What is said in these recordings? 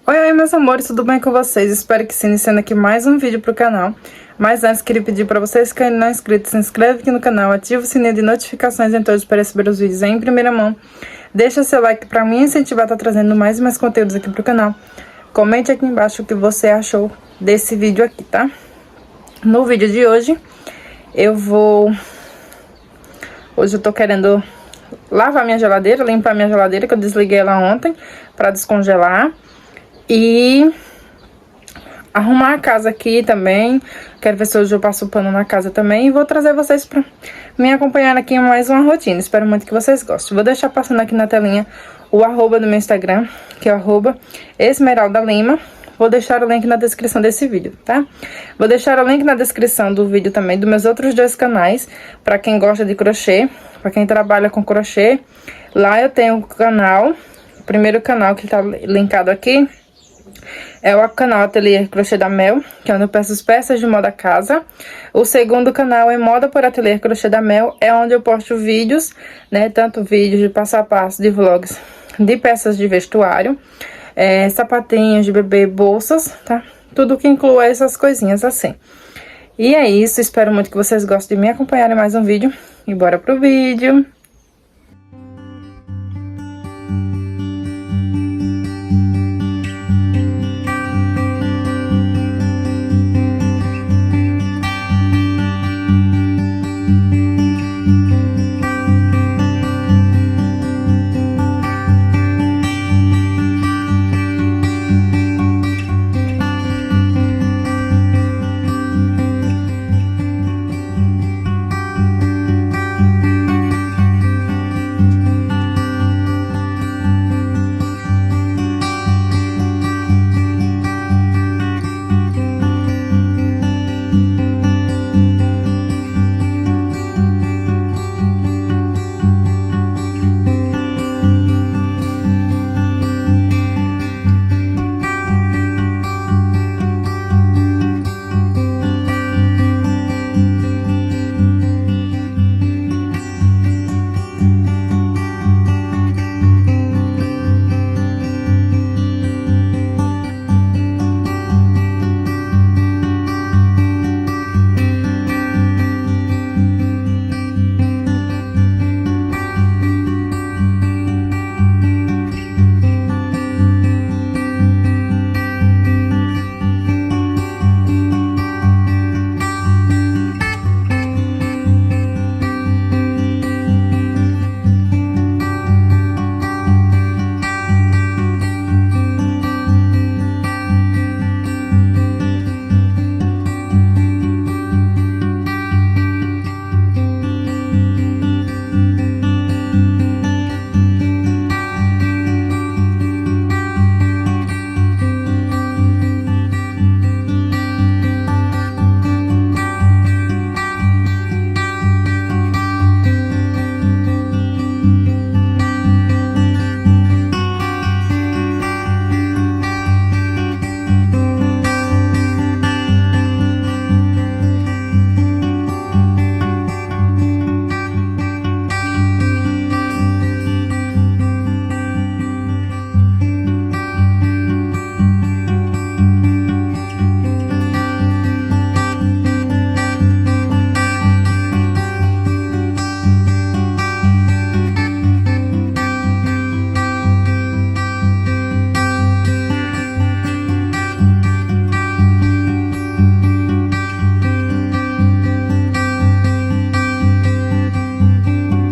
Oi, meus amores, tudo bem com vocês? Espero que sim, iniciando aqui mais um vídeo pro canal. Mas antes, queria pedir pra vocês que ainda não é inscrito, se inscreve aqui no canal, ativa o sininho de notificações em todos para receber os vídeos em primeira mão. Deixa seu like pra me incentivar a estar trazendo mais e mais conteúdos aqui pro canal. Comente aqui embaixo o que você achou desse vídeo aqui, tá? No vídeo de hoje, Hoje eu tô querendo lavar minha geladeira, limpar minha geladeira, que eu desliguei ela ontem pra descongelar. E arrumar a casa aqui também. Quero ver se hoje eu passo o pano na casa também. E vou trazer vocês pra me acompanhar aqui em mais uma rotina. Espero muito que vocês gostem. Vou deixar passando aqui na telinha o arroba do meu Instagram, que é o arroba Esmeralda Lima. Vou deixar o link na descrição desse vídeo, tá? Vou deixar o link na descrição do vídeo também dos meus outros dois canais, pra quem gosta de crochê, pra quem trabalha com crochê. Lá eu tenho o canal, o primeiro canal que tá linkado aqui é o canal Ateliê Croche da Mel, que é onde eu peço as peças de moda casa. O segundo canal é Moda por Ateliê Croche da Mel, é onde eu posto vídeos, né? Tanto vídeos de passo a passo, de vlogs, de peças de vestuário, sapatinhos de bebê, bolsas, tá? Tudo que inclua essas coisinhas assim. E é isso, espero muito que vocês gostem de me acompanhar em mais um vídeo. E bora pro vídeo!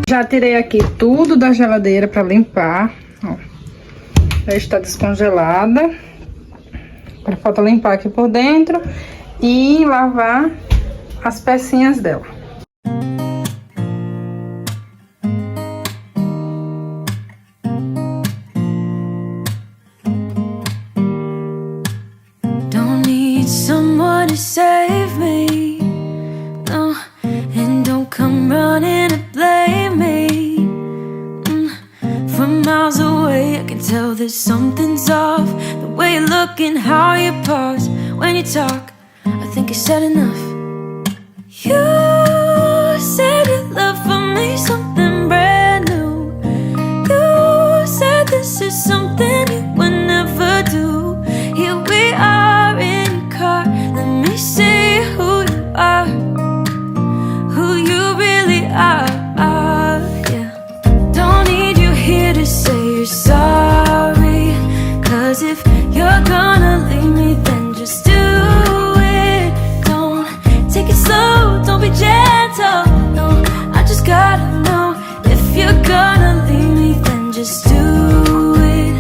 Já tirei aqui tudo da geladeira pra limpar, ó. Já está descongelada. Agora falta limpar aqui por dentro e lavar as pecinhas dela. Don't need someone to save me, no, and don't come running to blame me. From miles away I can tell that something's off. The way you look and how you pause when you talk, I think you said enough. You said you love gotta know, if you're gonna leave me, then just do it.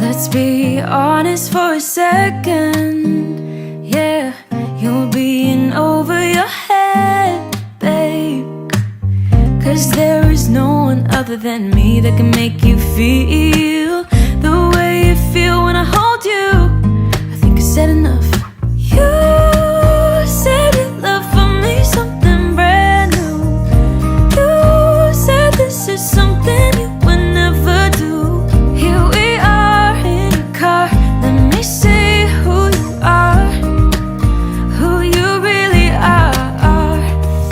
Let's be honest for a second. Yeah, you're being over your head, babe. 'Cause there is no one other than me that can make you feel the way you feel when I hold you. I think I said enough. You said you love for me something brand new. You said this is something you would never do. Here we are in a car. Let me see who you are, who you really are.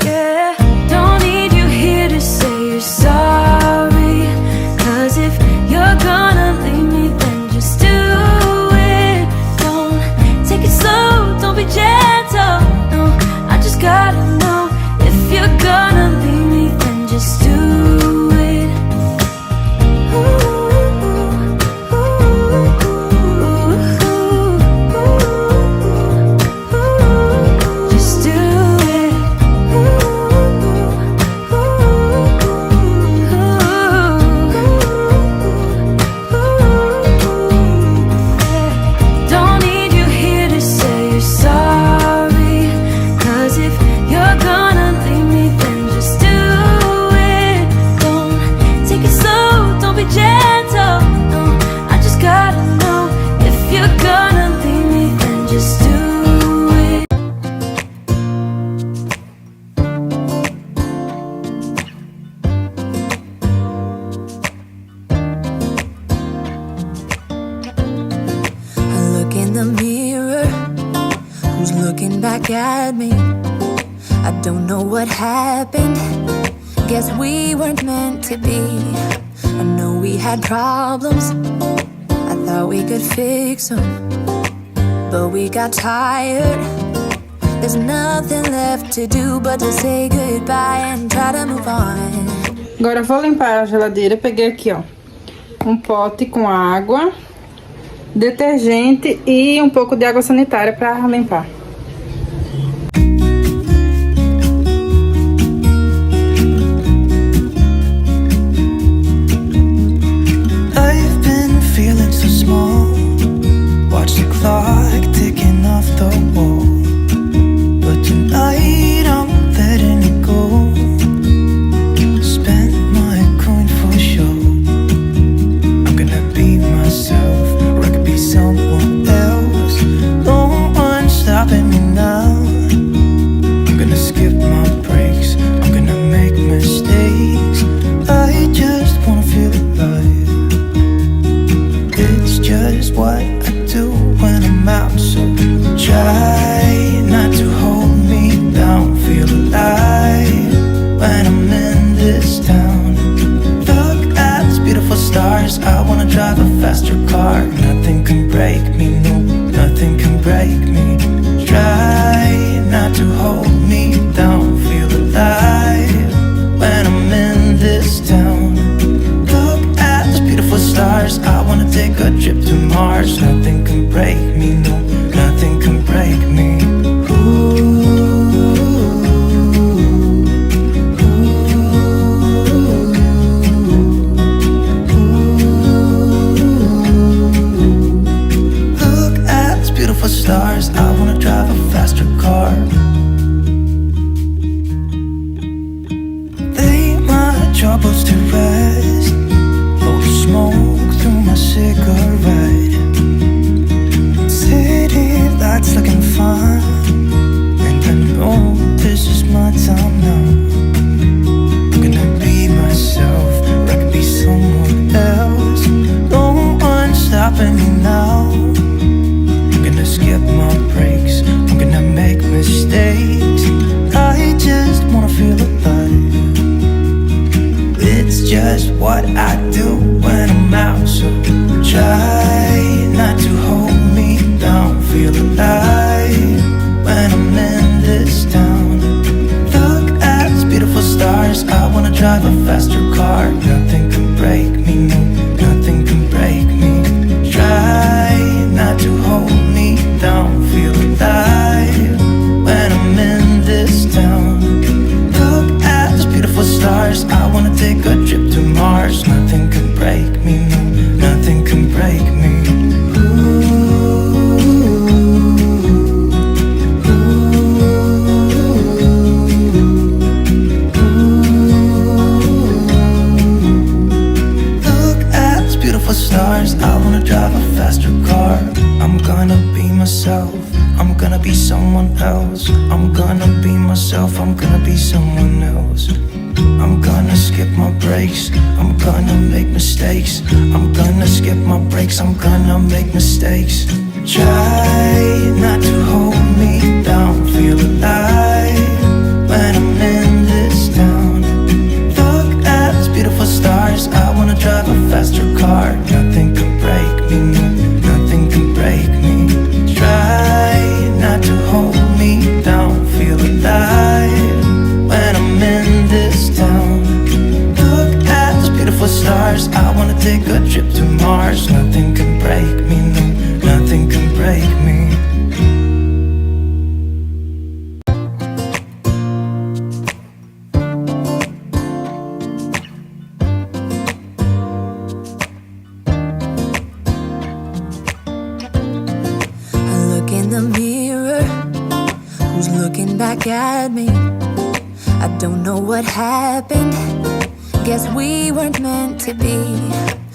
Yeah, don't need you here to say you're sorry. 'Cause if you're gonna leave me, then just do it. Don't take it slow, don't be gentle. No, I just gotta know, if you're gonna leave me, then just do it. Just do it. Don't need you here to say you're sorry. 'Cause if you're gonna leave me, then just do it. Don't take it slow, don't be gentle. No, I just gotta know, if you're gonna leave me, then just do it. I look in the mirror, who's looking back at me? I don't know what happened, guess we weren't meant to be. I know we had problems, I thought we could fix them, but we got tired. There's nothing left to do but to say goodbye and try to move on. Agora eu vou limpar a geladeira. Peguei aqui, ó, um pote com água, detergente e um pouco de água sanitária pra limpar. I've been feeling so small. Watch the clock ticking off the wall. But tonight I'm letting it go. Spend my coin for sure. I'm gonna be myself, or I could be someone else. No one's stopping me now. I'm gonna skip my breaks, I'm gonna make mistakes. I just wanna feel alive. It's just what I do when I'm out, so try not to hold me down. Feel alive when I'm in this town. Look at these beautiful stars, I wanna drive a faster car. Nothing can break me, no, nothing can break me. Try not to hold me down. Feel alive when I'm in this town. Look at these beautiful stars, I wanna take a trip to Mars. Nothing can break me, no, nothing can break me. Look at these beautiful stars, I wanna drive a faster car. Lay my troubles to rest, blow the smoke through my cigarette. gonna be someone else. I'm gonna be myself, I'm gonna be someone else. I'm gonna skip my breaks, I'm gonna make mistakes. I'm gonna skip my breaks, I'm gonna make mistakes. Try not to hold me down, feel alive when I'm in this town. Look at those beautiful stars, I wanna drive a faster car. Nothing can break me, no, nothing can break me. Try not to hold me down, feel alive when I'm in this town. Look at those beautiful stars, I wanna take a trip to Mars. Nothing can break me, no, nothing can break me. Back at me, I don't know what happened. Guess we weren't meant to be.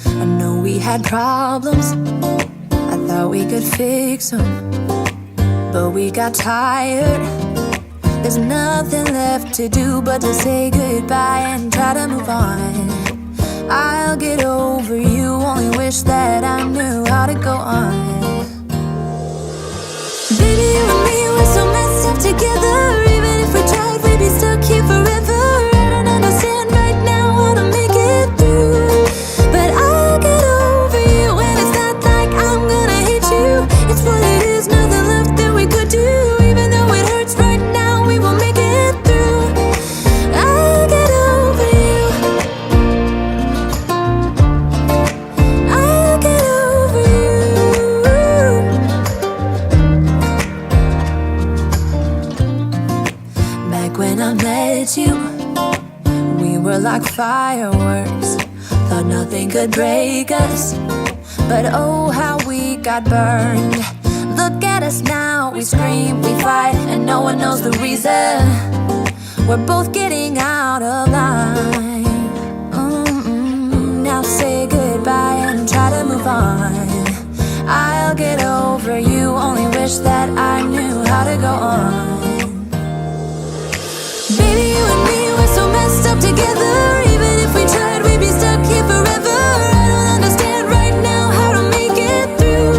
I know we had problems, I thought we could fix them, but we got tired. There's nothing left to do but to say goodbye and try to move on. I'll get over you, only wish that I knew how to go on. Baby, you and me, we're so messed up together. Even if we tried, we'd be stuck here forever. I don't understand right now how to make it through, but I'll get over you, and it's not like I'm gonna hate you. It's what it is, nothing left that we could do. Even though it hurts right now, we will make it through. I'll get over you, I'll get over you. Back when I met you, we were like fireworks. Thought nothing could break us, but oh how we got burned. Look at us now, we scream, we fight, and no one knows the reason. We're both getting out of line. Now say goodbye and try to move on. I'll get over you, only wish that I knew how to go on. Baby, you and me, we're so messed up together. Even if we tried, we'd be stuck here forever. I don't understand right now how to make it through,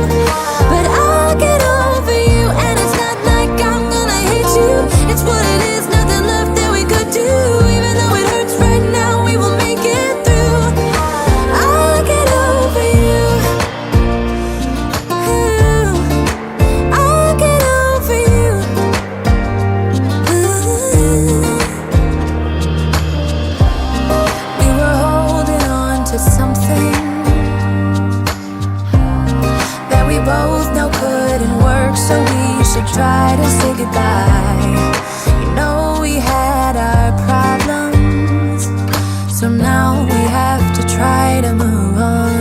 but I'll get over you, and it's not like I'm gonna hate you. It's what it is, nothing left that we could do. Even though it hurts right now, we will make it through. I'll get over you, I'll get over you. We were holding on to something that we both know couldn't work, so we should try to say goodbye. You know we had our problems, so now we have to try to move on.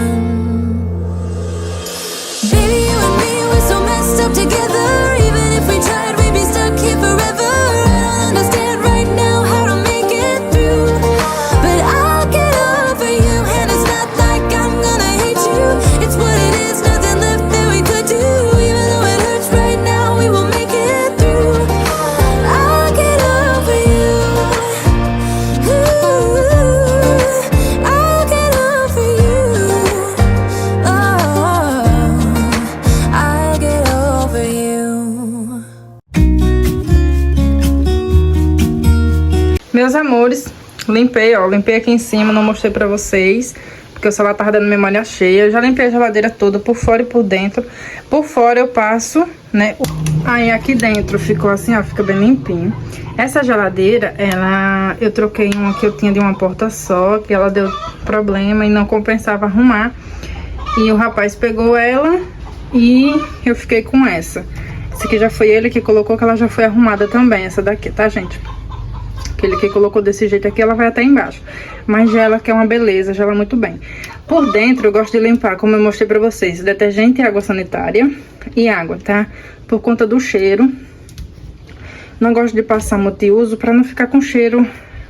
Baby, you and me, we're so messed up together. Even if we tried, we'd be stuck here forever. I don't understand right now how to make it through, but I'll get over you, and it's not like I'm gonna hate you. It's what it is, nothing left that we could do. Even though it hurts right now, we will make it through. I'll get over you, I'll get over you. Oh, I'll get over you. Meus amores, limpei, ó, limpei aqui em cima, não mostrei pra vocês, porque o celular tava dando memória cheia. Eu já limpei a geladeira toda, por fora e por dentro. Por fora eu passo, né, aí aqui dentro ficou assim, ó, fica bem limpinho. Essa geladeira, eu troquei uma que eu tinha de uma porta só, que ela deu problema e não compensava arrumar. E o rapaz pegou ela e eu fiquei com essa. Essa aqui já foi ele que colocou, que ela já foi arrumada também, essa daqui, tá, gente? Aquele que colocou desse jeito aqui, ela vai até embaixo. Mas gela, que é uma beleza, gela muito bem. Por dentro, eu gosto de limpar, como eu mostrei pra vocês, detergente e água sanitária e água, tá? Por conta do cheiro. Não gosto de passar multiuso pra não ficar com cheiro,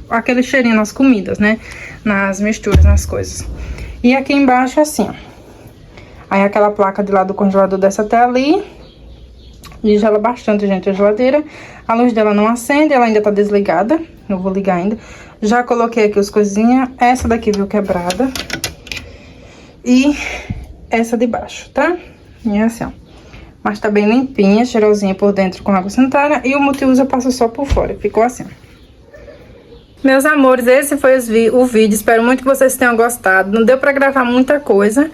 aquele cheirinho nas comidas, né? Nas misturas, nas coisas. E aqui embaixo, assim, ó. Aí aquela placa de lá do congelador desce até ali. E gela bastante, gente, a geladeira. A luz dela não acende, ela ainda tá desligada. Eu vou ligar ainda. Já coloquei aqui as coisinhas. Essa daqui veio quebrada. E essa de baixo, tá? E é assim, ó. Mas tá bem limpinha, cheirosinha por dentro com água sanitária. E o multiuso eu passo só por fora. Ficou assim. Meus amores, esse foi o vídeo. Espero muito que vocês tenham gostado. Não deu pra gravar muita coisa.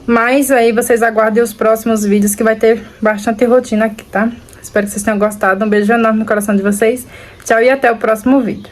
Mas aí vocês aguardem os próximos vídeos que vai ter bastante rotina aqui, tá? Espero que vocês tenham gostado. Um beijo enorme no coração de vocês. Tchau e até o próximo vídeo.